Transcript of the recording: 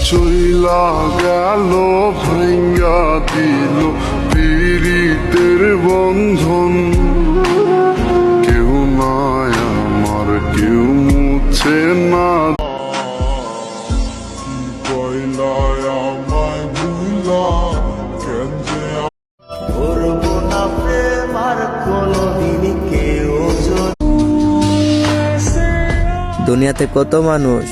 চইলা গেল ভাঙ্গা দিল পীড়িতের বন্ধন। কেউ নাই আমার, কেউ মুছে না। কি কইলা আমায় ভুলা কেন যে করবো না প্রেম আর কোনোদিনই কেউ। দুনিয়াতে কত মানুষ